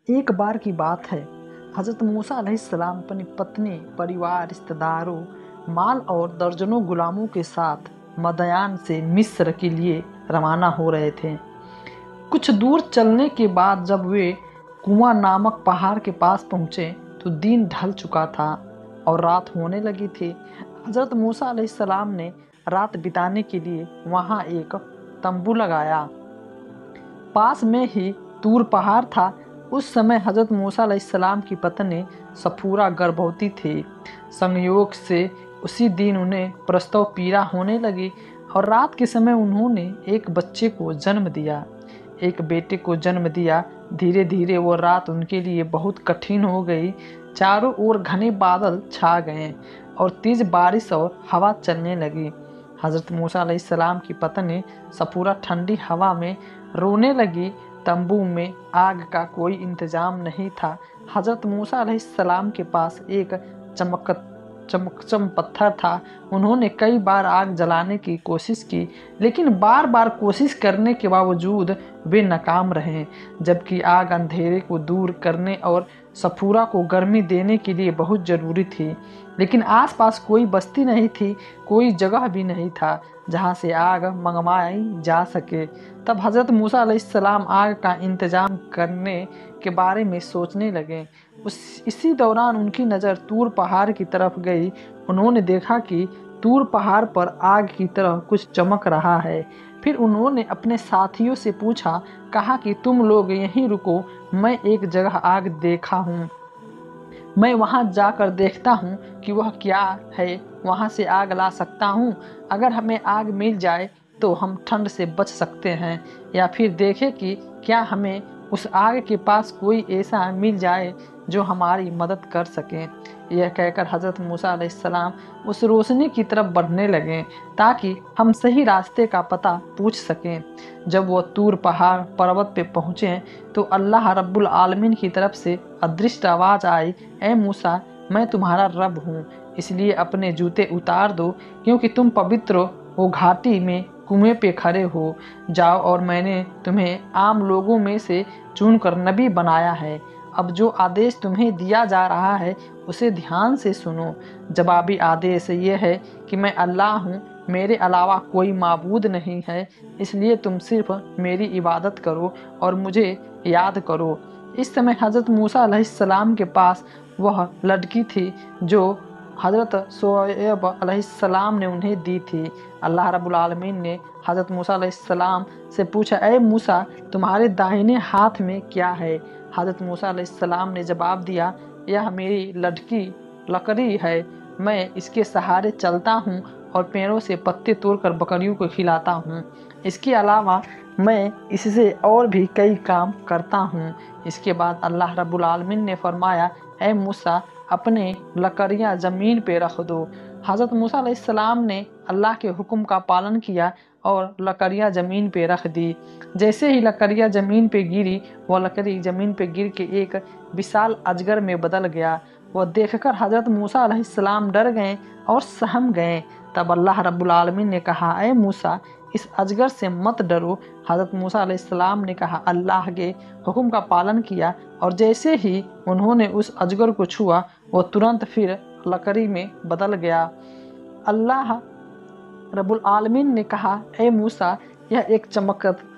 एक बार की बात है। हज़रत मूसा अलैहिस्सलाम अपनी पत्नी, परिवार, रिश्तेदारों, माल और दर्जनों गुलामों के साथ मदयान से मिस्र के लिए रवाना हो रहे थे। कुछ दूर चलने के बाद जब वे कुआं नामक पहाड़ के पास पहुँचे तो दिन ढल चुका था और रात होने लगी थी। हज़रत मूसा अलैहिस्सलाम ने रात बिताने के लिए वहाँ एक तंबू लगाया। पास में ही तूर पहाड़ था। उस समय हज़रत मूसा अलैहिस्सलाम की पत्नी सफूरा गर्भवती थी। संयोग से उसी दिन उन्हें प्रसव पीड़ा होने लगी और रात के समय उन्होंने एक बच्चे को जन्म दिया, एक बेटे को जन्म दिया। धीरे धीरे वो रात उनके लिए बहुत कठिन हो गई। चारों ओर घने बादल छा गए और तेज बारिश और हवा चलने लगी। हज़रत मूसा अलैहिस्सलाम की पत्नी सफूरा ठंडी हवा में रोने लगी। तंबू में आग का कोई इंतजाम नहीं था। हज़रत मूसा अलैहिस्सलाम के पास एक चमकचम पत्थर था। उन्होंने कई बार आग जलाने की कोशिश की, लेकिन बार बार कोशिश करने के बावजूद वे नाकाम रहे। जबकि आग अंधेरे को दूर करने और सफूरा को गर्मी देने के लिए बहुत ज़रूरी थी, लेकिन आसपास कोई बस्ती नहीं थी, कोई जगह भी नहीं था जहाँ से आग मंगवाई जा सके। तब हज़रत मूसा अलैहिस्सलाम आग का इंतज़ाम करने के बारे में सोचने लगे। इसी दौरान उनकी नज़र तूर पहाड़ की तरफ गई। उन्होंने देखा कि तूर पहाड़ पर आग की तरह कुछ चमक रहा है। फिर उन्होंने अपने साथियों से पूछा, कहा कि तुम लोग यहीं रुको, मैं एक जगह आग देखा हूँ, मैं वहाँ जाकर देखता हूँ कि वह क्या है, वहाँ से आग ला सकता हूँ। अगर हमें आग मिल जाए तो हम ठंड से बच सकते हैं, या फिर देखें कि क्या हमें उस आग के पास कोई ऐसा मिल जाए जो हमारी मदद कर सके। यह कहकर हज़रत मूसा अलैहिस्सलाम उस रोशनी की तरफ बढ़ने लगे ताकि हम सही रास्ते का पता पूछ सकें। जब वह तूर पहाड़ पर्वत पे पहुँचे तो अल्लाह रब्बुल आलमीन की तरफ से अदृश्य आवाज़ आई, ए मूसा, मैं तुम्हारा रब हूँ, इसलिए अपने जूते उतार दो क्योंकि तुम पवित्र हो घाटी में कुएं पे खड़े हो। जाओ और मैंने तुम्हें आम लोगों में से चुनकर नबी बनाया है। अब जो आदेश तुम्हें दिया जा रहा है उसे ध्यान से सुनो। जवाबी आदेश ये है कि मैं अल्लाह हूँ, मेरे अलावा कोई माबूद नहीं है, इसलिए तुम सिर्फ मेरी इबादत करो और मुझे याद करो। इस समय हज़रत मूसा अलैहिस्सलाम के पास वह लड़की थी जो हज़रत शोएब अलैहिस्सलाम ने उन्हें दी थी। अल्लाह रब्बुल आलमीन ने हज़रत मूसा अलैहिस्सलाम से पूछा, ए मूसा, तुम्हारे दाहिने हाथ में क्या है? हज़रत मूसा अलैहिस्सलाम ने जवाब दिया, यह मेरी लकड़ी है, मैं इसके सहारे चलता हूँ और पेड़ों से पत्ते तोड़कर बकरियों को खिलाता हूँ। इसके अलावा मैं इससे और भी कई काम करता हूँ। इसके बाद अल्लाह रब्बुल आलमीन ने फरमाया, ए मूसा, अपने लकड़ियाँ ज़मीन पे रख दो। हज़रत मूसा अलैहिस्सलाम ने अल्लाह के हुक्म का पालन किया और लकड़ियाँ ज़मीन पे रख दी। जैसे ही लकड़ियाँ ज़मीन पे गिरी, वह लकड़ी ज़मीन पे गिर के एक विशाल अजगर में बदल गया। वह देखकर हज़रत मूसा अलैहिस्सलाम डर गए और सहम गए। तब अल्लाह रब्बुल आलमीन ने कहा, ए मूसा, इस अजगर से मत डरो। हज़रत मूसा अलैहिस्सलाम ने कहा, अल्लाह के हुक्म का पालन किया और जैसे ही उन्होंने उस अजगर को छुआ, वह तुरंत फिर लकड़ी में बदल गया। अल्लाह रब्बुल आलमीन ने कहा, ए मूसा, यह एक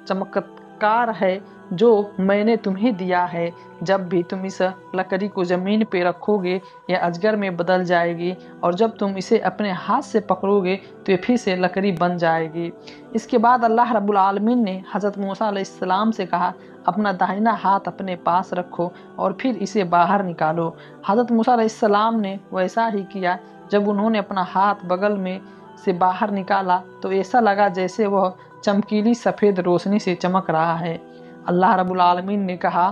चमत्कार है जो मैंने तुम्हें दिया है। जब भी तुम इस लकड़ी को ज़मीन पे रखोगे यह अजगर में बदल जाएगी, और जब तुम इसे अपने हाथ से पकड़ोगे तो ये फिर से लकड़ी बन जाएगी। इसके बाद अल्लाह रब्बुल आलमीन ने हज़रत मूसा अलैहिस्सलाम से कहा, अपना दाहिना हाथ अपने पास रखो और फिर इसे बाहर निकालो। हज़रत मूसा अलैहिस्सलाम ने वैसा ही किया। जब उन्होंने अपना हाथ बगल में से बाहर निकाला तो ऐसा लगा जैसे वह चमकीली सफ़ेद रोशनी से चमक रहा है। अल्लाह रब्बुल आलमीन ने कहा,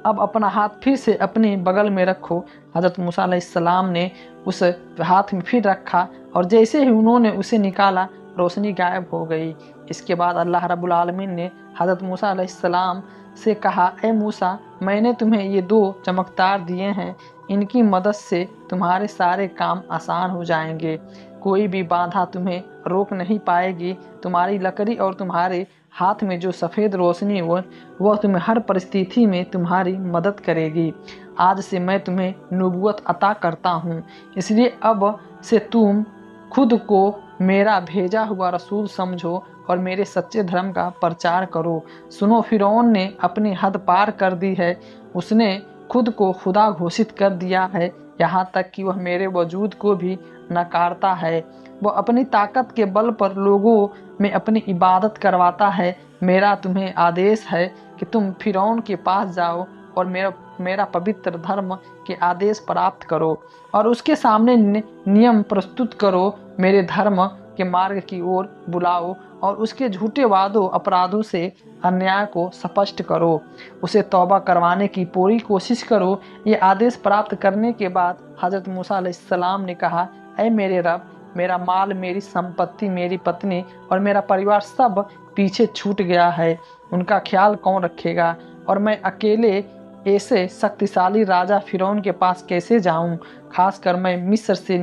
अब अपना हाथ फिर से अपने बगल में रखो। हज़रत मूसा अलैहिस्सलाम ने उस हाथ में फिर रखा और जैसे ही उन्होंने उसे निकाला, रोशनी गायब हो गई। इसके बाद अल्लाह रब्बुल आलमीन ने हज़रत मूसा अलैहिस्सलाम से कहा, ए मूसा, मैंने तुम्हें ये दो चमकदार दिए हैं, इनकी मदद से तुम्हारे सारे काम आसान हो जाएंगे। कोई भी बाधा तुम्हें रोक नहीं पाएगी। तुम्हारी लकड़ी और तुम्हारे हाथ में जो सफ़ेद रोशनी वह तुम्हें हर परिस्थिति में तुम्हारी मदद करेगी। आज से मैं तुम्हें नबूवत अता करता हूँ, इसलिए अब से तुम खुद को मेरा भेजा हुआ रसूल समझो और मेरे सच्चे धर्म का प्रचार करो। सुनो, फिरौन ने अपनी हद पार कर दी है। उसने खुद को खुदा घोषित कर दिया है, यहाँ तक कि वह मेरे वजूद को भी नकारता है। वह अपनी ताकत के बल पर लोगों में अपनी इबादत करवाता है। मेरा तुम्हें आदेश है कि तुम फिरौन के पास जाओ और मेरा पवित्र धर्म के आदेश प्राप्त करो और उसके सामने नियम प्रस्तुत करो। मेरे धर्म के मार्ग की ओर बुलाओ और उसके झूठे वादों अपराधों से अन्याय को स्पष्ट करो। उसे तौबा करवाने की पूरी कोशिश करो। ये आदेश प्राप्त करने के बाद हज़रत मूसा अलैहिस्सलाम ने कहा, ऐ मेरे रब, मेरा माल, मेरी संपत्ति, मेरी पत्नी और मेरा परिवार सब पीछे छूट गया है। उनका ख्याल कौन रखेगा और मैं अकेले ऐसे शक्तिशाली राजा फिरौन के पास कैसे जाऊं? खासकर मैं मिस्र से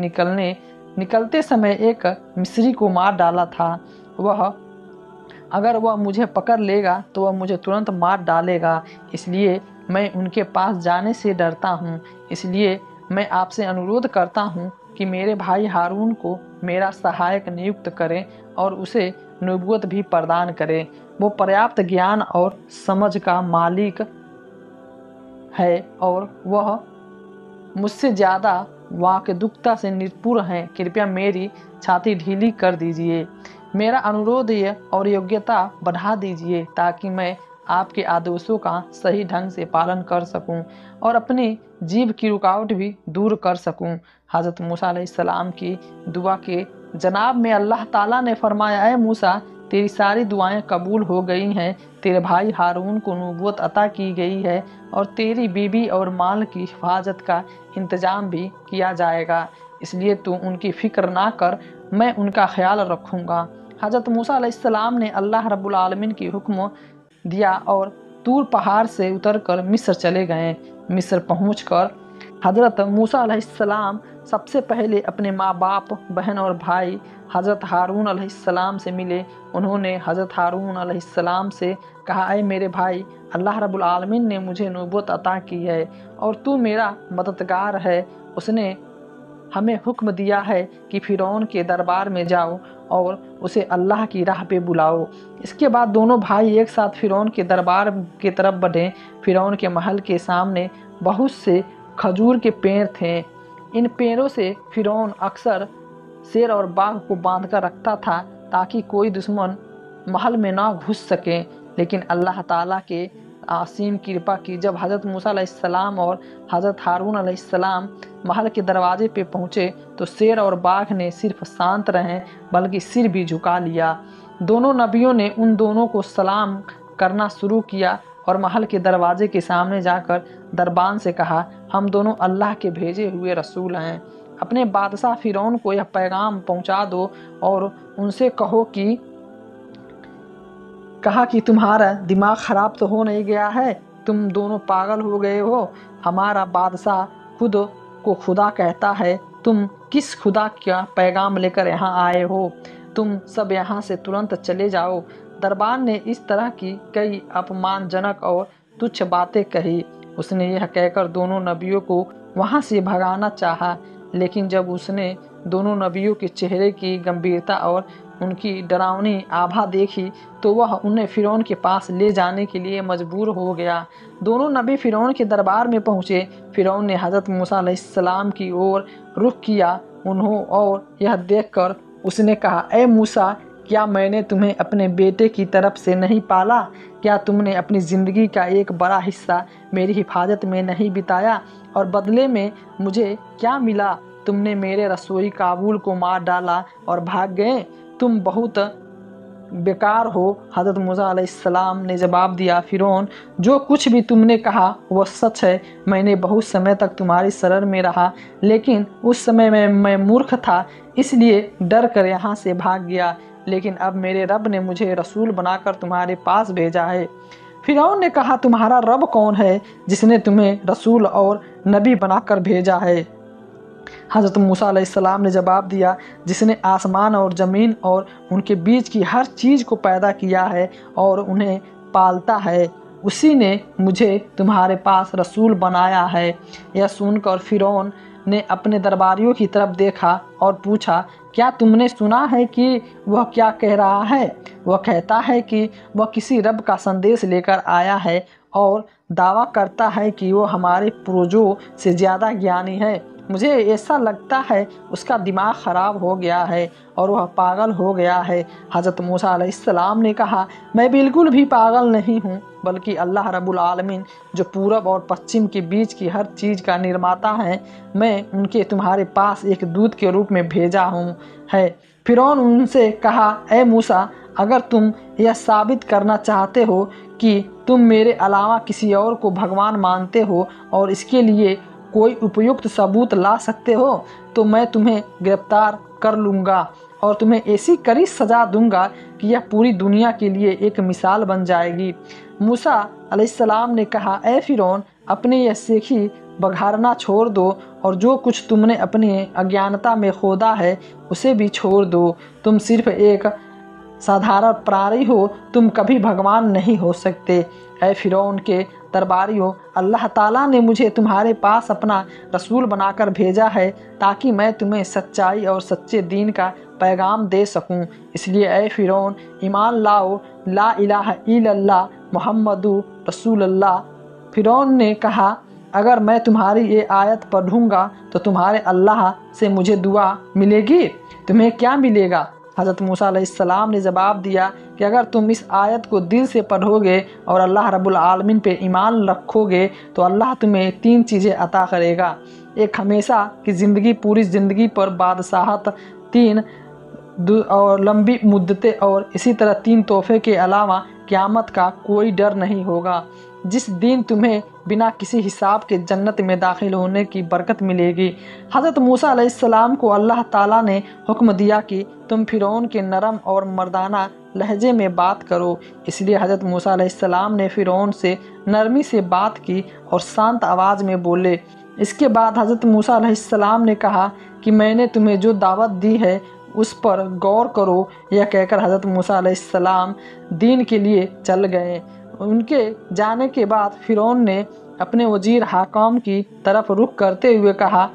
निकलते समय एक मिस्री को मार डाला था। अगर वह मुझे पकड़ लेगा तो वह मुझे तुरंत मार डालेगा। इसलिए मैं उनके पास जाने से डरता हूँ। इसलिए मैं आपसे अनुरोध करता हूँ कि मेरे भाई हारून को मेरा सहायक नियुक्त करें और उसे नबूवत भी प्रदान करें। वो पर्याप्त ज्ञान और समझ का मालिक है और वह मुझसे ज़्यादा वाकदुकता से निपुण है। कृपया मेरी छाती ढीली कर दीजिए, मेरा अनुरोध और योग्यता बढ़ा दीजिए ताकि मैं आपके आदेशों का सही ढंग से पालन कर सकूं और अपनी जीभ की रुकावट भी दूर कर सकूं। हज़रत मूसा अलैहिस्सलाम की दुआ के जनाब में अल्लाह ताला ने फरमाया, ऐ मूसा, तेरी सारी दुआएं कबूल हो गई हैं। तेरे भाई हारून को नबूवत अता की गई है और तेरी बीबी और माल की हिफाजत का इंतजाम भी किया जाएगा। इसलिए तू उनकी फ़िक्र ना कर, मैं उनका ख्याल रखूँगा। हज़रत मूसा अलैहिस्सलाम ने अल्लाह रब्बुल आलमीन की हुक्म दिया और तूर पहाड़ से उतरकर मिस्र चले गए। मिस्र पहुंचकर हज़रत मूसा अलैहिस्सलाम सबसे पहले अपने माँ बाप, बहन और भाई हज़रत हारून अलैहिस्सलाम से मिले। उन्होंने हज़रत हारून अलैहिस्सलाम से कहा, ऐ मेरे भाई, अल्लाह रब्बुल आलमीन ने मुझे नबूवत अता की है और तू मेरा मददगार है। उसने हमें हुक्म दिया है कि फिरौन के दरबार में जाओ और उसे अल्लाह की राह पे बुलाओ। इसके बाद दोनों भाई एक साथ फिरौन के दरबार की तरफ बढ़े। फिरौन के महल के सामने बहुत से खजूर के पेड़ थे। इन पेड़ों से फिरौन अक्सर शेर और बाघ को बांधकर रखता था ताकि कोई दुश्मन महल में ना घुस सके। लेकिन अल्लाह ताला के असीम कृपा की जब हज़रत मूसा अलैहिस्सलाम और हज़रत हारून अलैहिस्सलाम महल के दरवाजे पे पहुँचे तो शेर और बाघ ने सिर्फ शांत रहें बल्कि सिर भी झुका लिया। दोनों नबियों ने उन दोनों को सलाम करना शुरू किया और महल के दरवाजे के सामने जाकर दरबान से कहा, हम दोनों अल्लाह के भेजे हुए रसूल हैं। अपने बादशाह फिरौन को यह पैगाम पहुंचा दो और उनसे कहा कि तुम्हारा दिमाग ख़राब तो हो नहीं गया है, तुम दोनों पागल हो गए हो। हमारा बादशाह खुद को खुदा कहता है, तुम किस खुदा का पैगाम लेकर यहाँ आए हो? तुम सब यहाँ से तुरंत चले जाओ। दरबान ने इस तरह की कई अपमानजनक और तुच्छ बातें कही। उसने यह कहकर दोनों नबियों को वहाँ से भगाना चाहा, लेकिन जब उसने दोनों नबियों के चेहरे की गंभीरता और उनकी डरावनी आभा देखी तो वह उन्हें फिरौन के पास ले जाने के लिए मजबूर हो गया। दोनों नबी फिरौन के दरबार में पहुँचे। फिरौन ने हज़रत मूसा अलैहिस्सलाम की ओर रुख किया और यह देखकर उसने कहा, ऐ मूसा, क्या मैंने तुम्हें अपने बेटे की तरफ से नहीं पाला? क्या तुमने अपनी ज़िंदगी का एक बड़ा हिस्सा मेरी हिफाजत में नहीं बिताया? और बदले में मुझे क्या मिला? तुमने मेरे रसोई काबुल को मार डाला और भाग गए। तुम बहुत बेकार हो। हज़रत मूसा अलैहिस्सलाम ने जवाब दिया, फिरौन, जो कुछ भी तुमने कहा वह सच है। मैंने बहुत समय तक तुम्हारी शरण में रहा, लेकिन उस समय मैं मूर्ख था, इसलिए डर कर यहाँ से भाग गया। लेकिन अब मेरे रब ने मुझे रसूल बनाकर तुम्हारे पास भेजा है। फिरौन ने कहा, तुम्हारा रब कौन है जिसने तुम्हें रसूल और नबी बनाकर भेजा है? हज़रत मूसा अलैहिस्सलाम ने जवाब दिया, जिसने आसमान और ज़मीन और उनके बीच की हर चीज़ को पैदा किया है और उन्हें पालता है, उसी ने मुझे तुम्हारे पास रसूल बनाया है। यह सुनकर फ़िरौन ने अपने दरबारियों की तरफ देखा और पूछा, क्या तुमने सुना है कि वह क्या कह रहा है? वह कहता है कि वह किसी रब का संदेश लेकर आया है और दावा करता है कि वो हमारे पूर्वजों से ज़्यादा ज्ञानी है। मुझे ऐसा लगता है उसका दिमाग ख़राब हो गया है और वह पागल हो गया है। हज़रत मूसा अलैहिस्सलाम ने कहा, मैं बिल्कुल भी पागल नहीं हूँ, बल्कि अल्लाह रब्बुल आलमीन जो पूरब और पश्चिम के बीच की हर चीज़ का निर्माता है, मैं उनके तुम्हारे पास एक दूत के रूप में भेजा हूँ है। फ़िरौन उनसे कहा, ए मूसा, अगर तुम यह साबित करना चाहते हो कि तुम मेरे अलावा किसी और को भगवान मानते हो और इसके लिए कोई उपयुक्त सबूत ला सकते हो, तो मैं तुम्हें गिरफ्तार कर लूँगा और तुम्हें ऐसी कड़ी सज़ा दूँगा कि यह पूरी दुनिया के लिए एक मिसाल बन जाएगी। मूसा अलैहिस्सलाम ने कहा, ए फ़िरौन, अपने यह सेखी बघारना छोड़ दो और जो कुछ तुमने अपनी अज्ञानता में खोदा है उसे भी छोड़ दो। तुम सिर्फ एक साधारण प्राणी हो, तुम कभी भगवान नहीं हो सकते। ऐ फ़िरौन के दरबारियों, अल्लाह ताला ने मुझे तुम्हारे पास अपना रसूल बनाकर भेजा है ताकि मैं तुम्हें सच्चाई और सच्चे दीन का पैगाम दे सकूं। इसलिए ऐ फ़िरौन, ईमान लाओ, ला इलाहा इल्लल्लाह मुहम्मदुर रसूलुल्लाह। फ़िरौन ने कहा, अगर मैं तुम्हारी ये आयत पढ़ूंगा तो तुम्हारे अल्लाह से मुझे दुआ मिलेगी? तुम्हें क्या मिलेगा? हज़रत मूसा अलैहिस्सलाम ने जवाब दिया कि अगर तुम इस आयत को दिल से पढ़ोगे और अल्लाह रब्बुल आलमीन पे ईमान रखोगे तो अल्लाह तुम्हें 3 चीज़ें अता करेगा। एक, हमेशा की ज़िंदगी, पूरी ज़िंदगी पर बादशाहत, 3 और लंबी मुद्दतें, और इसी तरह 3 तोहफे के अलावा क़यामत का कोई डर नहीं होगा, जिस दिन तुम्हें बिना किसी हिसाब के जन्नत में दाखिल होने की बरकत मिलेगी। हज़रत मूसा अलैहिस्सलाम को अल्लाह ताला ने हुक्म दिया कि तुम फ़िरौन के नरम और मर्दाना लहजे में बात करो। इसलिए हज़रत मूसा अलैहिस्सलाम ने फ़िरौन से नरमी से बात की और शांत आवाज़ में बोले। इसके बाद हज़रत मूसा अलैहिस्सलाम ने कहा कि मैंने तुम्हें जो दावत दी है उस पर गौर करो। यह कहकर हज़रत मूसा अलैहिस्सलाम दीन के लिए चल गए। उनके जाने के बाद फ़िरौन ने अपने वज़ीर हाकाम की तरफ रुख करते हुए कहा,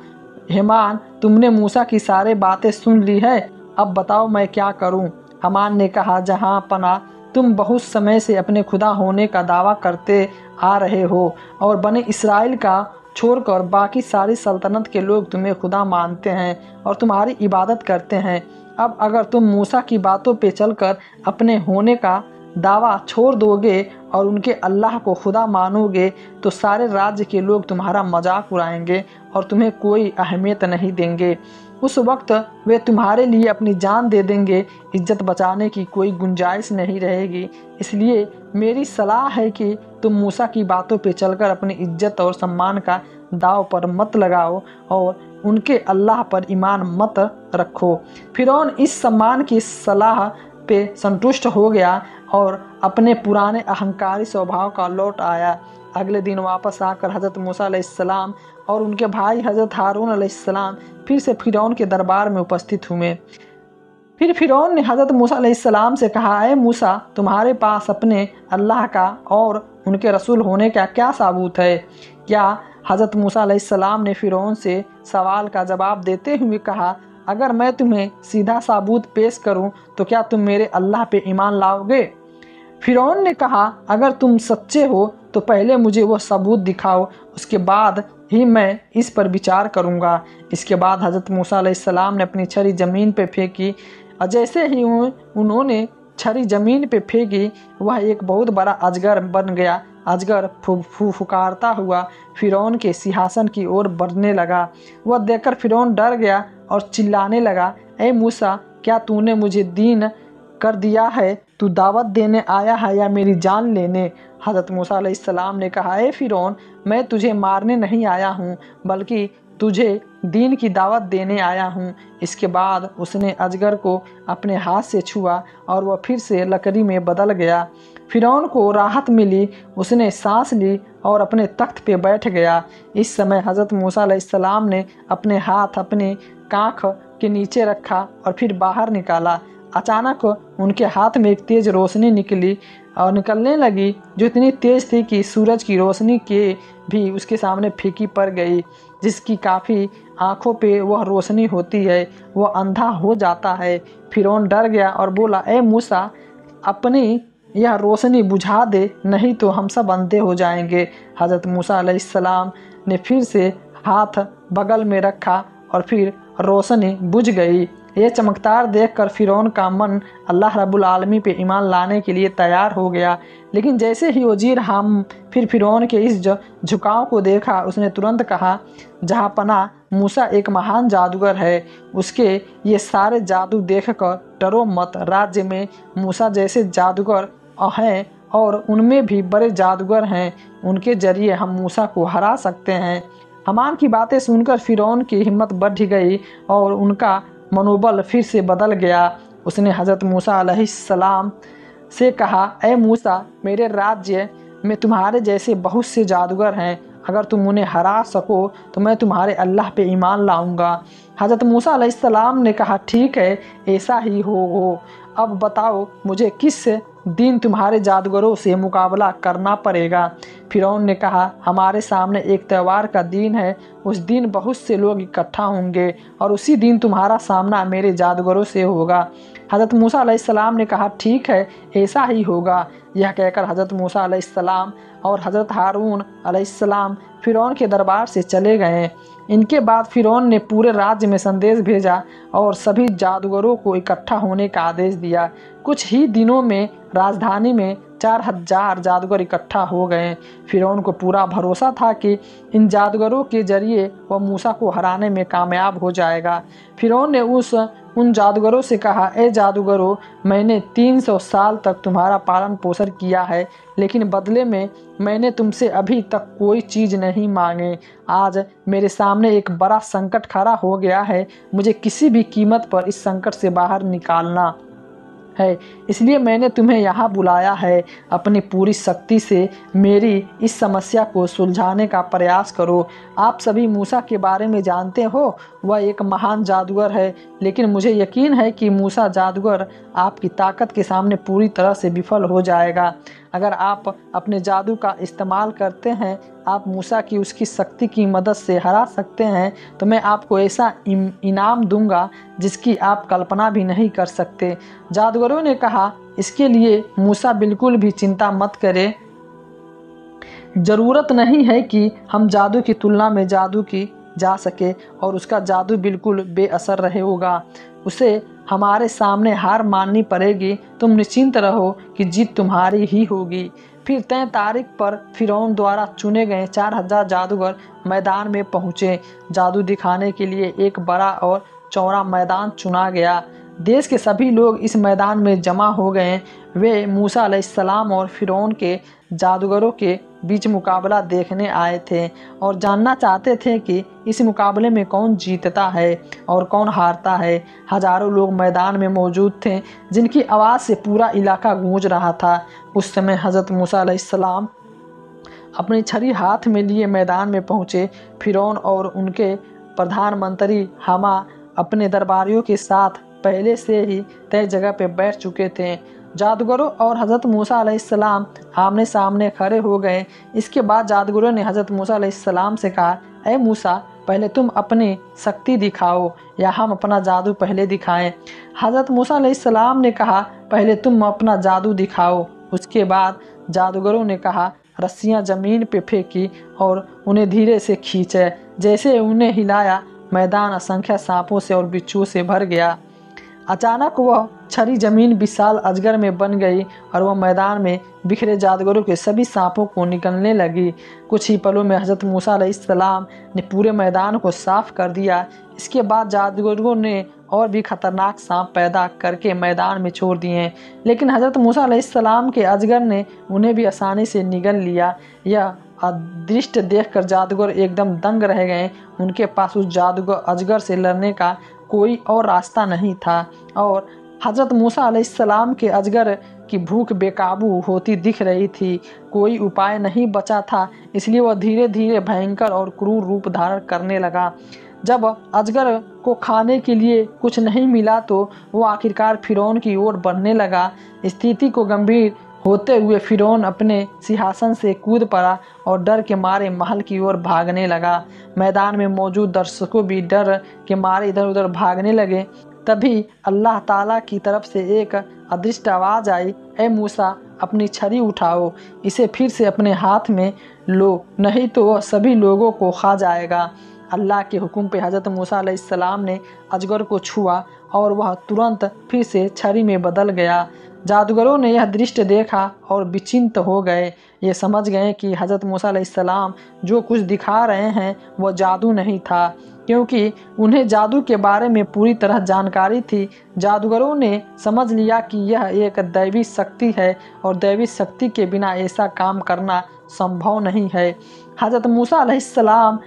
हेमान, तुमने मूसा की सारी बातें सुन ली है, अब बताओ मैं क्या करूं? हमान ने कहा, जहां पना, तुम बहुत समय से अपने खुदा होने का दावा करते आ रहे हो और बने इसराइल का छोड़कर बाकी सारी सल्तनत के लोग तुम्हें खुदा मानते हैं और तुम्हारी इबादत करते हैं। अब अगर तुम मूसा की बातों पे चलकर अपने होने का दावा छोड़ दोगे और उनके अल्लाह को खुदा मानोगे तो सारे राज्य के लोग तुम्हारा मजाक उड़ाएंगे और तुम्हें कोई अहमियत नहीं देंगे। उस वक्त वे तुम्हारे लिए अपनी जान दे देंगे, इज्जत बचाने की कोई गुंजाइश नहीं रहेगी। इसलिए मेरी सलाह है कि तुम मूसा की बातों पे चलकर अपनी इज्जत और सम्मान का दाव पर मत लगाओ और उनके अल्लाह पर ईमान मत रखो। फ़िरौन इस सम्मान की सलाह पे संतुष्ट हो गया और अपने पुराने अहंकारी स्वभाव का लौट आया। अगले दिन वापस आकर हज़रत मूसा अलैहिस्सलाम और उनके भाई हज़रत हारून अलैहिस्सलाम फिर से फ़िरौन के दरबार में उपस्थित हुए। फिर फ़िरौन ने हज़रत मूसा अलैहिस्सलाम से कहा, ऐ मूसा, तुम्हारे पास अपने अल्लाह का और उनके रसूल होने का क्या सबूत है? क्या हज़रत मूसा अलैहिस्सलाम ने फ़िरौन से सवाल का जवाब देते हुए कहा, अगर मैं तुम्हें सीधा सबूत पेश करूं तो क्या तुम मेरे अल्लाह पे ईमान लाओगे? फ़िरौन ने कहा, अगर तुम सच्चे हो तो पहले मुझे वह सबूत दिखाओ, उसके बाद ही मैं इस पर विचार करूंगा। इसके बाद हज़रत मूसा अलैहिस्सलाम ने अपनी छड़ी ज़मीन पे फेंकी। जैसे ही उन्होंने छड़ी ज़मीन पे फेंकी, वह एक बहुत बड़ा अजगर बन गया। अजगर फुफुकारता हुआ फ़िरौन के सिंहासन की ओर बढ़ने लगा। वह देखकर फ़िरौन डर गया और चिल्लाने लगा, ए मूसा, क्या तूने मुझे दीन कर दिया है? तू दावत देने आया है या मेरी जान लेने? हज़रत मूसा अलैहिस्सलाम ने कहा, ए फ़िरौन, मैं तुझे मारने नहीं आया हूँ, बल्कि तुझे दीन की दावत देने आया हूँ। इसके बाद उसने अजगर को अपने हाथ से छुआ और वह फिर से लकड़ी में बदल गया। फिरौन को राहत मिली, उसने सांस ली और अपने तख्त पे बैठ गया। इस समय हज़रत मूसा अलैहिस्सलाम ने अपने हाथ अपनी कांख के नीचे रखा और फिर बाहर निकाला। अचानक उनके हाथ में एक तेज रोशनी निकली और निकलने लगी, जो इतनी तेज थी कि सूरज की रोशनी के भी उसके सामने फीकी पड़ गई। जिसकी काफ़ी आँखों पे वह रोशनी होती है, वह अंधा हो जाता है। फिरौन डर गया और बोला, ए मूसा, अपनी यह रोशनी बुझा दे, नहीं तो हम सब अंधे हो जाएंगे। हज़रत मूसा अलैहिस्सलाम ने फिर से हाथ बगल में रखा और फिर रोशनी बुझ गई। यह चमत्कार देखकर फिरौन का मन अल्लाह रब्बुल आलमीन पे ईमान लाने के लिए तैयार हो गया। लेकिन जैसे ही वजीर हम फिर फिरौन के इस झुकाव को देखा, उसने तुरंत कहा, जहाँ पना मूसा एक महान जादूगर है, उसके ये सारे जादू देखकर डरो मत। राज्य में मूसा जैसे जादूगर हैं और उनमें भी बड़े जादूगर हैं, उनके जरिए हम मूसा को हरा सकते हैं। हमान की बातें सुनकर फिरौन की हिम्मत बढ़ गई और उनका मनोबल फिर से बदल गया। उसने हज़रत मूसा अलैहिस्सलाम से कहा, ए मूसा, मेरे राज्य में तुम्हारे जैसे बहुत से जादूगर हैं, अगर तुम उन्हें हरा सको तो मैं तुम्हारे अल्लाह पे ईमान लाऊंगा। हज़रत मूसा अलैहिस्सलाम ने कहा, ठीक है, ऐसा ही हो। अब बताओ मुझे किस दिन तुम्हारे जादूगरों से मुकाबला करना पड़ेगा। फिरौन ने कहा, हमारे सामने एक त्यौहार का दिन है, उस दिन बहुत से लोग इकट्ठा होंगे और उसी दिन तुम्हारा सामना मेरे जादूगरों से होगा। हज़रत मूसा अलैहिस्सलाम ने कहा, ठीक है, ऐसा ही होगा। यह कहकर हज़रत मूसा अलैहिस्सलाम और हज़रत हारून अलैहिस्सलाम फिरौन के दरबार से चले गए। इनके बाद फिरौन ने पूरे राज्य में संदेश भेजा और सभी जादूगरों को इकट्ठा होने का आदेश दिया। कुछ ही दिनों में राजधानी में 4000 जादूगर इकट्ठा हो गए। फिरौन को पूरा भरोसा था कि इन जादूगरों के जरिए वह मूसा को हराने में कामयाब हो जाएगा। फिरौन ने उन जादूगरों से कहा, ए जादूगरों, मैंने 300 साल तक तुम्हारा पालन पोषण किया है, लेकिन बदले में मैंने तुमसे अभी तक कोई चीज़ नहीं मांगे। आज मेरे सामने एक बड़ा संकट खड़ा हो गया है, मुझे किसी भी कीमत पर इस संकट से बाहर निकालना है, इसलिए मैंने तुम्हें यहाँ बुलाया है। अपनी पूरी शक्ति से मेरी इस समस्या को सुलझाने का प्रयास करो। आप सभी मूसा के बारे में जानते हो, वह एक महान जादूगर है, लेकिन मुझे यकीन है कि मूसा जादूगर आपकी ताकत के सामने पूरी तरह से विफल हो जाएगा। अगर आप अपने जादू का इस्तेमाल करते हैं, आप मूसा की उसकी शक्ति की मदद से हरा सकते हैं, तो मैं आपको ऐसा इनाम दूंगा जिसकी आप कल्पना भी नहीं कर सकते। जादूगरों ने कहा, इसके लिए मूसा बिल्कुल भी चिंता मत करें, ज़रूरत नहीं है कि हम जादू की तुलना में जादू की जा सके और उसका जादू बिल्कुल बेअसर रहेगा। उसे हमारे सामने हार माननी पड़ेगी। तुम निश्चिंत रहो कि जीत तुम्हारी ही होगी। फिर तय तारीख पर फिरौन द्वारा चुने गए 4000 जादूगर मैदान में पहुँचे। जादू दिखाने के लिए एक बड़ा और चौड़ा मैदान चुना गया। देश के सभी लोग इस मैदान में जमा हो गए। वे मूसा अलैहिस्सलाम और फिरौन के जादूगरों के बीच मुकाबला देखने आए थे और जानना चाहते थे कि इस मुकाबले में कौन जीतता है और कौन हारता है। हजारों लोग मैदान में मौजूद थे, जिनकी आवाज़ से पूरा इलाका गूंज रहा था। उस समय हज़रत मूसा अलैहिस्सलाम अपनी छड़ी हाथ में लिए मैदान में पहुँचे। फिरौन और उनके प्रधानमंत्री हामा अपने दरबारियों के साथ पहले से ही तय जगह पर बैठ चुके थे। जादूगरों और हज़रत मूसा अलैहिस्सलाम आमने सामने खड़े हो गए। इसके बाद जादूगरों ने हज़रत मूसा अलैहिस्सलाम से कहा, ए मूसा, पहले तुम अपनी शक्ति दिखाओ या हम अपना जादू पहले दिखाएं। हज़रत मूसा अलैहिस्सलाम ने कहा, पहले तुम अपना जादू दिखाओ। उसके बाद जादूगरों ने कहा, रस्सियां ज़मीन पे फेंकी और उन्हें धीरे से खींचे। जैसे उन्हें हिलाया, मैदान असंख्य सांपों से और बिच्छुओं से भर गया। अचानक वह छड़ी जमीन विशाल अजगर में बन गई और वह मैदान में बिखरे जादूगरों के सभी सांपों को निकलने लगी। कुछ ही पलों में हज़रत मूसा अलैहिस्सलाम ने पूरे मैदान को साफ कर दिया। इसके बाद जादूगरों ने और भी खतरनाक सांप पैदा करके मैदान में छोड़ दिए, लेकिन हज़रत मूसा अलैहिस्सलाम के अजगर ने उन्हें भी आसानी से निगल लिया। यह अदृश्य देखकर जादूगर एकदम दंग रह गए। उनके पास उस जादूगर अजगर से लड़ने का कोई और रास्ता नहीं था और हज़रत मूसा अलैहिस्सलाम के अजगर की भूख बेकाबू होती दिख रही थी। कोई उपाय नहीं बचा था, इसलिए वह धीरे धीरे भयंकर और क्रूर रूप धारण करने लगा। जब अजगर को खाने के लिए कुछ नहीं मिला तो वह आखिरकार फिरौन की ओर बढ़ने लगा। स्थिति को गंभीर होते हुए फिरौन अपने सिंहासन से कूद पड़ा और डर के मारे महल की ओर भागने लगा। मैदान में मौजूद दर्शकों भी डर के मारे इधर उधर भागने लगे। तभी अल्लाह ताला की तरफ से एक अदृष्ट आवाज़ आई, ए मूसा, अपनी छड़ी उठाओ, इसे फिर से अपने हाथ में लो, नहीं तो वह सभी लोगों को खा जाएगा। अल्लाह के हुक्म पे हज़रत मूसा अलैहिस्सलाम ने अजगर को छुआ और वह तुरंत फिर से छड़ी में बदल गया। जादूगरों ने यह दृश्य देखा और विचिंत हो गए। ये समझ गए कि हज़रत मूसा अलैहिस्सलाम जो कुछ दिखा रहे हैं वह जादू नहीं था, क्योंकि उन्हें जादू के बारे में पूरी तरह जानकारी थी। जादूगरों ने समझ लिया कि यह एक दैवी शक्ति है और दैवी शक्ति के बिना ऐसा काम करना संभव नहीं है। हज़रत मूसा अलैहिस्सलाम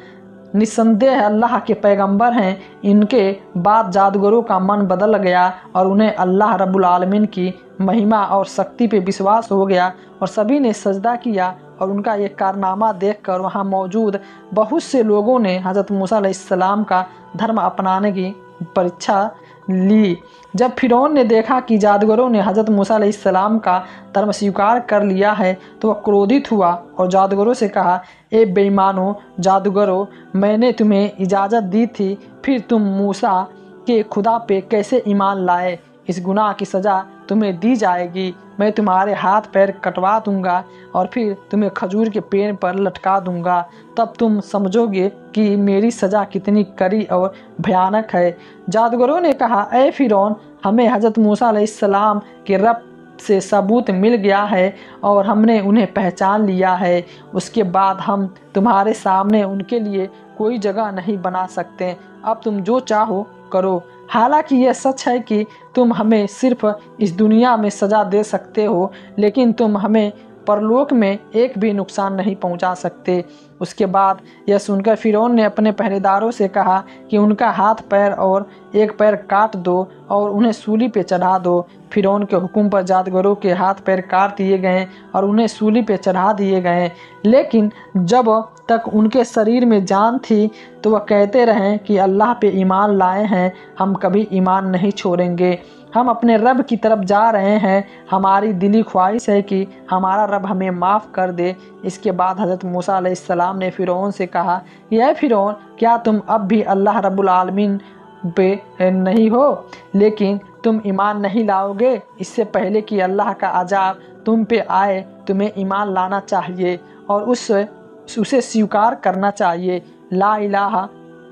निस्संदेह अल्लाह के पैगंबर हैं। इनके बाद जादूगरों का मन बदल गया और उन्हें अल्लाह रब्बुल आलमीन की महिमा और शक्ति पे विश्वास हो गया और सभी ने सजदा किया। और उनका ये कारनामा देखकर वहाँ मौजूद बहुत से लोगों ने हज़रत मूसा अलैहिस्सलाम का धर्म अपनाने की परीक्षा ली। जब फिरौन ने देखा कि जादूगरों ने हज़रत मूसा अलैहिस्सलाम का धर्म स्वीकार कर लिया है तो वह क्रोधित हुआ और जादूगरों से कहा, ए बेईमानों जादूगरों, मैंने तुम्हें इजाज़त दी थी, फिर तुम मूसा के खुदा पे कैसे ईमान लाए? इस गुनाह की सज़ा तुम्हें दी जाएगी। मैं तुम्हारे हाथ पैर कटवा दूंगा और फिर तुम्हें खजूर के पेड़ पर लटका दूंगा, तब तुम समझोगे कि मेरी सज़ा कितनी कड़ी और भयानक है। जादूगरों ने कहा, ए फिरौन, हमें हज़रत मूसा अलैहिस्सलाम के रब से सबूत मिल गया है और हमने उन्हें पहचान लिया है। उसके बाद हम तुम्हारे सामने उनके लिए कोई जगह नहीं बना सकते। अब तुम जो चाहो करो। हालांकि यह सच है कि तुम हमें सिर्फ इस दुनिया में सज़ा दे सकते हो, लेकिन तुम हमें परलोक में एक भी नुकसान नहीं पहुंचा सकते। उसके बाद यह सुनकर फिरौन ने अपने पहरेदारों से कहा कि उनका हाथ पैर और एक पैर काट दो और उन्हें सूली पे चढ़ा दो। फिरौन के हुक्म पर जादूगरों के हाथ पैर काट दिए गए और उन्हें सूली पे चढ़ा दिए गए। लेकिन जब तक उनके शरीर में जान थी तो वह कहते रहें कि अल्लाह पे ईमान लाए हैं, हम कभी ईमान नहीं छोड़ेंगे, हम अपने रब की तरफ जा रहे हैं, हमारी दिली ख्वाहिश है कि हमारा रब हमें माफ़ कर दे। इसके बाद हज़रत मूसा अलैहिस्सलाम ने फ़िरौन से कहा, यह फ़िरौन, क्या तुम अब भी अल्लाह रब्बुल आलमीन पे नहीं हो, लेकिन तुम ईमान नहीं लाओगे? इससे पहले कि अल्लाह का अजाब तुम पे आए तुम्हें ईमान लाना चाहिए और उसे स्वीकार करना चाहिए, ला इलाहा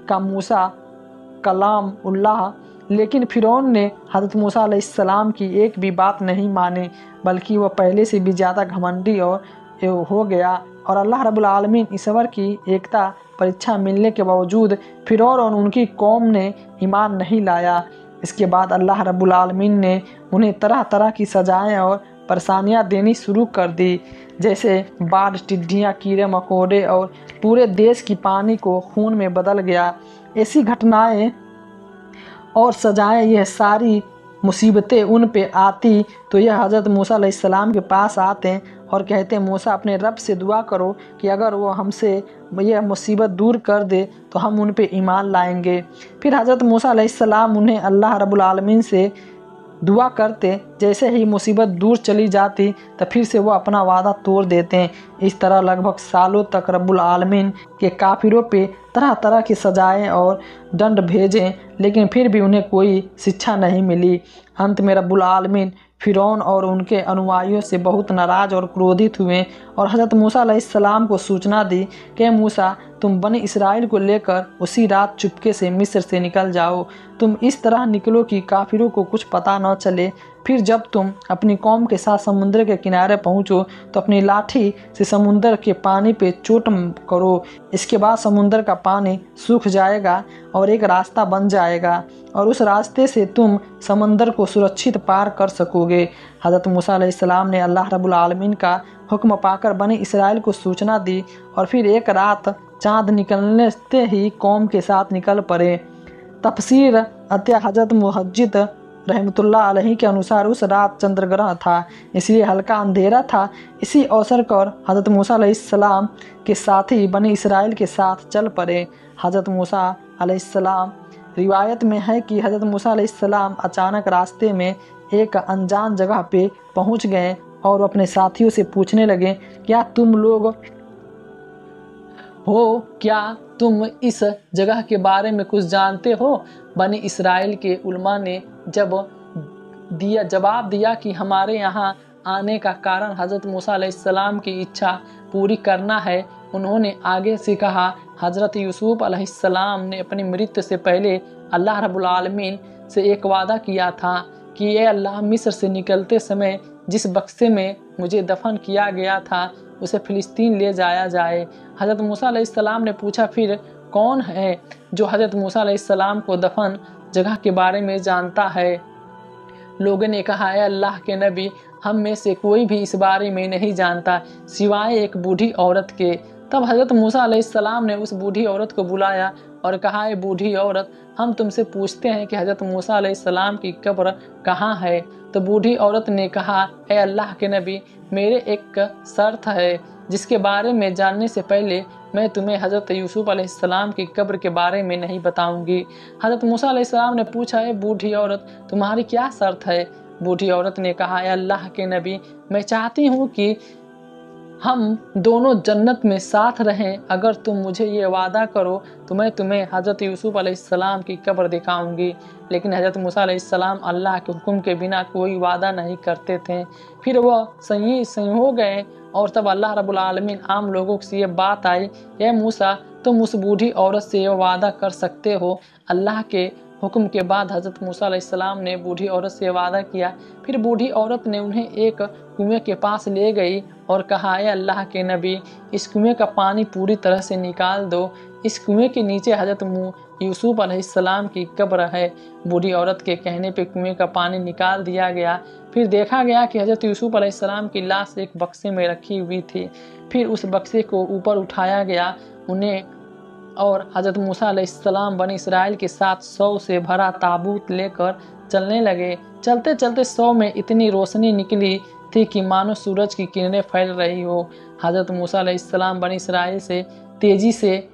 का मूसा कलाम उल्लाह। लेकिन फ़िरौन ने हज़रत मूसा अलैहिस्सलाम की एक भी बात नहीं मानी, बल्कि वह पहले से भी ज़्यादा घमंडी और हो गया और अल्लाह रब्बुल आलमीन ईश्वर की एकता परीक्षा मिलने के बावजूद फ़िरौन और उनकी कौम ने ईमान नहीं लाया। इसके बाद अल्लाह रब्बुल आलमीन ने उन्हें तरह तरह की सजाएं और परेशानियां देनी शुरू कर दी, जैसे बाढ़, टिड्डियाँ, कीड़े मकोड़े और पूरे देश की पानी को खून में बदल गया। ऐसी घटनाएं और सजाएं, यह सारी मुसीबतें उन पे आती तो यह हज़रत मूसा अलैहिस्सलाम के पास आते और कहते, मूसा, अपने रब से दुआ करो कि अगर वो हमसे यह मुसीबत दूर कर दे तो हम उन पे ईमान लाएंगे। फिर हज़रत मूसा अलैहिस्सलाम उन्हें अल्लाह रब्बुल आलमीन से दुआ करते, जैसे ही मुसीबत दूर चली जाती तो फिर से वो अपना वादा तोड़ देते। इस तरह लगभग सालों तक रब्बुल आलमीन के काफिरों पे तरह तरह की सजाएं और दंड भेजे, लेकिन फिर भी उन्हें कोई शिक्षा नहीं मिली। अंत में रब्बुल आलमीन फ़िरौन और उनके अनुयायियों से बहुत नाराज़ और क्रोधित हुए और हज़रत मूसा अलैहिस्सलाम को सूचना दी कि मूसा, तुम बनी इसराइल को लेकर उसी रात चुपके से मिस्र से निकल जाओ। तुम इस तरह निकलो कि काफिरों को कुछ पता न चले। फिर जब तुम अपनी कौम के साथ समुद्र के किनारे पहुँचो तो अपनी लाठी से समुद्र के पानी पे चोट करो। इसके बाद समुद्र का पानी सूख जाएगा और एक रास्ता बन जाएगा और उस रास्ते से तुम समंदर को सुरक्षित पार कर सकोगे। हज़रत मूसा अलैहिस्सलाम ने अल्लाह रब्बुल आलमीन का हुक्म पाकर बनी इसराइल को सूचना दी और फिर एक रात चाँद निकलने से ही कौम के साथ निकल पड़े। तफसीर अत्या हज़रत मुहज्जिद रहमतुल्लाह अलैहि के अनुसार उस रात चंद्रग्रहण था, इसलिए हल्का अंधेरा था। इसी अवसर पर हज़रत मूसा अलैहिस्सलाम के साथी बनी इसराइल के साथ चल पड़े। हज़रत मूसा अलैहिस्सलाम, रिवायत में है कि हज़रत मूसा अलैहिस्सलाम अचानक रास्ते में एक अनजान जगह पे पहुंच गए और अपने साथियों से पूछने लगे, क्या तुम लोग हो, क्या तुम इस जगह के बारे में कुछ जानते हो? बनी इसराइल के उलमा ने जवाब दिया कि हमारे यहाँ आने का कारण हज़रत मूसा अलैहिस्सलाम की इच्छा पूरी करना है। उन्होंने आगे से कहा, हज़रत यूसुफ अलैहिस्सलाम ने अपनी मृत्यु से पहले अल्लाह रब्बुल आलमीन से एक वादा किया था कि ये अल्लाह, मिस्र से निकलते समय जिस बक्से में मुझे दफन किया गया था उसे फ़िलिस्तीन ले जाया जाए। हज़रत मूसा अलैहिस्सलाम ने पूछा, फिर कौन है जो हज़रत मूसा अलैहिस्सलाम को दफन जगह के बारे में जानता है? लोगों ने कहा, है अल्लाह के नबी, हम में से कोई भी इस बारे में नहीं जानता सिवाय एक बूढ़ी औरत के। तब हज़रत मूसा अलैहिस्सलाम ने उस बूढ़ी औरत को बुलाया और कहा, है बूढ़ी औरत, हम तुमसे पूछते हैं कि हज़रत मूसा अलैहिस्सलाम की कब्र कहाँ है? तो बूढ़ी औरत ने कहा, है अल्लाह के नबी, मेरे एक शर्त है जिसके बारे में जानने से पहले मैं तुम्हें हज़रत यूसुफ अलैहिस्सलाम की कब्र के बारे में नहीं बताऊंगी। हज़रत मूसा अलैहिस्सलाम ने पूछा, है बूढ़ी औरत, तुम्हारी क्या शर्त है? बूढ़ी औरत ने कहा, है अल्लाह के नबी, मैं चाहती हूँ कि हम दोनों जन्नत में साथ रहें। अगर तुम मुझे ये वादा करो तो मैं तुम्हें हज़रत यूसुफ अलैहिस्सलाम की कब्र दिखाऊंगी। लेकिन हज़रत मूसा अलैहिस्सलाम अल्लाह के हुक्म के बिना कोई वादा नहीं करते थे। फिर वह सही हो गए और तब अल्लाह रब्बुल आलमीन आम लोगों से ये बात आई, ए मूसा, तुम उस बूढ़ी औरत से ये वादा कर सकते हो? अल्लाह के हुक्म के बाद हज़रत मूसा अलैहिस्सलाम ने बूढ़ी औरत से वादा किया। फिर बूढ़ी औरत ने उन्हें एक कुएं के पास ले गई और कहा, ए अल्लाह के नबी, इस कुएं का पानी पूरी तरह से निकाल दो। इस कुएं के नीचे हज़रत यूसुफ अलैहिस्सलाम की कब्र है। बूढ़ी औरत के कहने पे कुएं का पानी निकाल दिया गया। फिर देखा गया कि हज़रत यूसुफ अलैहिस्सलाम की लाश एक बक्से में रखी हुई थी। फिर उस बक्से को ऊपर उठाया गया उन्हें और हज़रत मूसा अलैहिस्सलाम बनी इसराइल के साथ 100 से भरा ताबूत लेकर चलने लगे। चलते चलते 100 में इतनी रोशनी निकली थी कि मानो सूरज की किरणें फैल रही हो। हज़रत मूसा अलैहिस्सलाम बनी इसराइल से तेज़ी से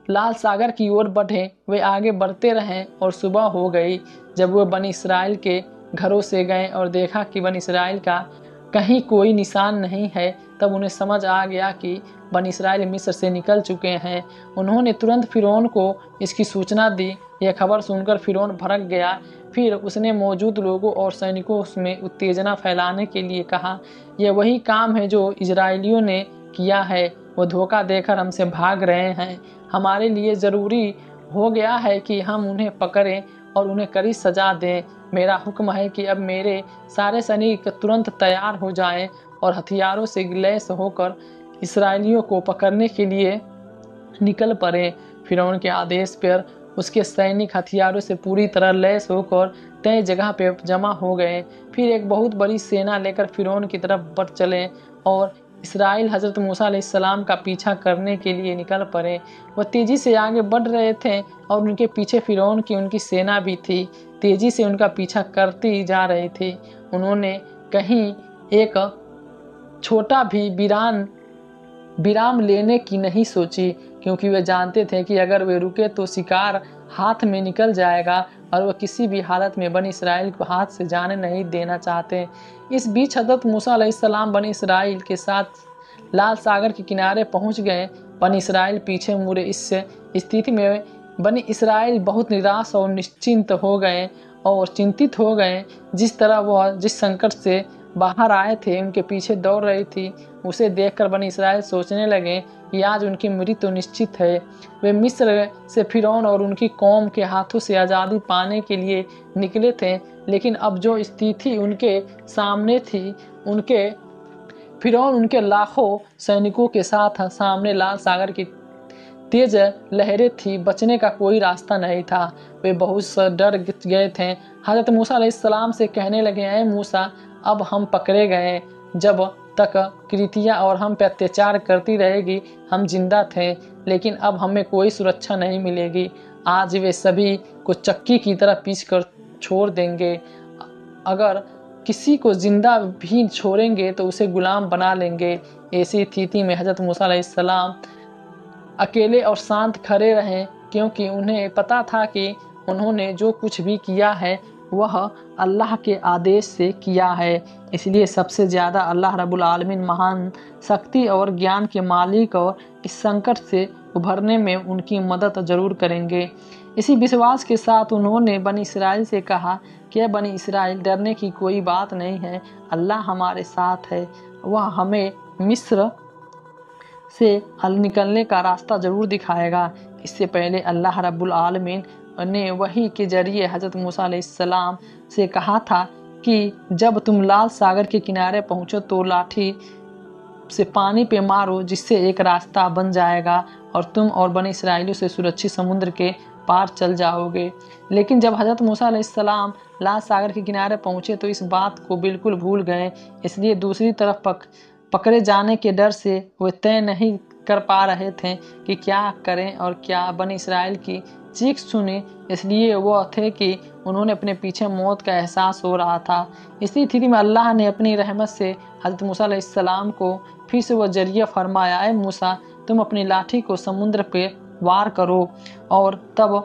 लाल सागर की ओर बढ़े। वे आगे बढ़ते रहें और सुबह हो गई। जब वे बनी इसराइल के घरों से गए और देखा कि बनी इसराइल का कहीं कोई निशान नहीं है, तब उन्हें समझ आ गया कि बनी इसराइल मिस्र से निकल चुके हैं। उन्होंने तुरंत फ़िरौन को इसकी सूचना दी। यह खबर सुनकर फ़िरौन भड़क गया। फिर उसने मौजूद लोगों और सैनिकों में उत्तेजना फैलाने के लिए कहा, यह वही काम है जो इजराइलियों ने किया है। वो धोखा देकर हमसे भाग रहे हैं। हमारे लिए ज़रूरी हो गया है कि हम उन्हें पकड़ें और उन्हें कड़ी सज़ा दें। मेरा हुक्म है कि अब मेरे सारे सैनिक तुरंत तैयार हो जाएं और हथियारों से लैस होकर इसराइलियों को पकड़ने के लिए निकल पड़े। फ़िरौन के आदेश पर उसके सैनिक हथियारों से पूरी तरह लैस होकर तय जगह पर जमा हो गए। फिर एक बहुत बड़ी सेना लेकर फ़िरौन की तरफ बढ़ चले और इसराइल हज़रत मूसा अलैहिस्सलाम का पीछा करने के लिए निकल पड़े। वह तेज़ी से आगे बढ़ रहे थे और उनके पीछे फ़िरौन की उनकी सेना भी थी, तेज़ी से उनका पीछा करती जा रही थी। उन्होंने कहीं एक छोटा भी विराम लेने की नहीं सोची, क्योंकि वे जानते थे कि अगर वे रुके तो शिकार हाथ में निकल जाएगा और वह किसी भी हालत में बनी इसराइल को हाथ से जाने नहीं देना चाहते। इस बीच हज़रत मूसा अलैहिस्सलाम बनी इसराइल के साथ लाल सागर के किनारे पहुंच गए। बनी इसराइल पीछे मुड़े। इस स्थिति में बनी इसराइल बहुत निराश और निश्चिंत हो गए और चिंतित हो गए। जिस तरह वह जिस संकट से बाहर आए थे, उनके पीछे दौड़ रही थी, उसे देखकर बनी इसराइल सोचने लगे कि आज उनकी मृत्यु निश्चित है। वे मिस्र से फ़िरौन और उनकी कौम के हाथों से आज़ादी पाने के लिए निकले थे, लेकिन अब जो स्थिति उनके सामने थी, फ़िरौन उनके लाखों सैनिकों के साथ सामने लाल सागर की तेज लहरें थी। बचने का कोई रास्ता नहीं था। वे बहुत डर गए थे। हज़रत मूसा अलैहिस्सलाम से कहने लगे, ऐ मूसा, अब हम पकड़े गए। जब तक कृतियाँ और हम पे अत्याचार करती रहेगी हम जिंदा थे, लेकिन अब हमें कोई सुरक्षा नहीं मिलेगी। आज वे सभी को चक्की की तरह पीस कर छोड़ देंगे। अगर किसी को जिंदा भी छोड़ेंगे तो उसे गुलाम बना लेंगे। ऐसी स्थिति में हज़रत मूसा अलैहिस्सलाम अकेले और शांत खड़े रहें, क्योंकि उन्हें पता था कि उन्होंने जो कुछ भी किया है वह अल्लाह के आदेश से किया है। इसलिए सबसे ज़्यादा अल्लाह रब्बुल आलमीन महान शक्ति और ज्ञान के मालिक और इस संकट से उभरने में उनकी मदद ज़रूर करेंगे। इसी विश्वास के साथ उन्होंने बनी इसराइल से कहा कि बनी इसराइल, डरने की कोई बात नहीं है, अल्लाह हमारे साथ है, वह हमें मिस्र से निकलने का रास्ता ज़रूर दिखाएगा। इससे पहले अल्लाह रब्बुल आलमीन ने वही के ज़रिए हज़रत मूसा अलैहिस्सलाम से कहा था कि जब तुम लाल सागर के किनारे पहुँचो तो लाठी से पानी पे मारो, जिससे एक रास्ता बन जाएगा और तुम और बनी इसराइलियों से सुरक्षित समुद्र के पार चल जाओगे। लेकिन जब हज़रत मूसा अलैहिस्सलाम लाल सागर के किनारे पहुँचे तो इस बात को बिल्कुल भूल गए। इसलिए दूसरी तरफ पकड़े जाने के डर से वे तय नहीं कर पा रहे थे कि क्या करें और क्या। बनी इसराइल की चीख सुनी, इसलिए वो थे कि उन्होंने अपने पीछे मौत का एहसास हो रहा था। इसी स्थिति में अल्लाह ने अपनी रहमत से हज़रत मूसा अलैहिस्सलाम को फिर से वह जरिया फरमाया, ऐ मूसा, तुम अपनी लाठी को समुद्र पे वार करो। और तब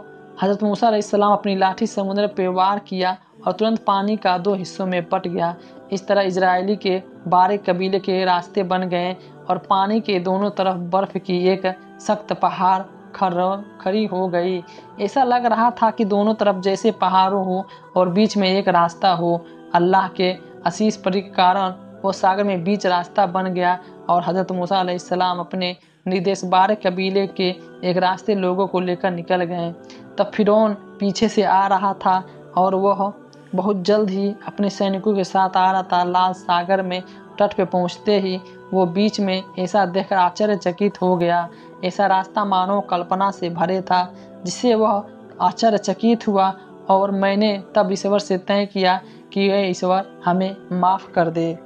हज़रत मूसा अलैहिस्सलाम अपनी लाठी समुद्र पे वार किया और तुरंत पानी का 2 हिस्सों में बट गया। इस तरह इजरायली के 12 कबीले के रास्ते बन गए और पानी के दोनों तरफ बर्फ़ की एक सख्त पहाड़ खड़ी हो गई। ऐसा लग रहा था कि दोनों तरफ जैसे पहाड़ों हो और बीच में एक रास्ता हो। अल्लाह के असीस परी के कारण वो सागर में बीच रास्ता बन गया और हज़रत मूसा अलैहिस्सलाम अपने निर्देश 12 कबीले के एक रास्ते लोगों को लेकर निकल गए। तब फिरौन पीछे से आ रहा था और वह बहुत जल्द ही अपने सैनिकों के साथ आ रहा था। लाल सागर में तट पे पहुंचते ही वो बीच में ऐसा देखकर आश्चर्यचकित हो गया। ऐसा रास्ता मानव कल्पना से भरे था, जिससे वह आश्चर्यचकित हुआ और मैंने तब ईश्वर से तय किया कि ये ईश्वर हमें माफ़ कर दे।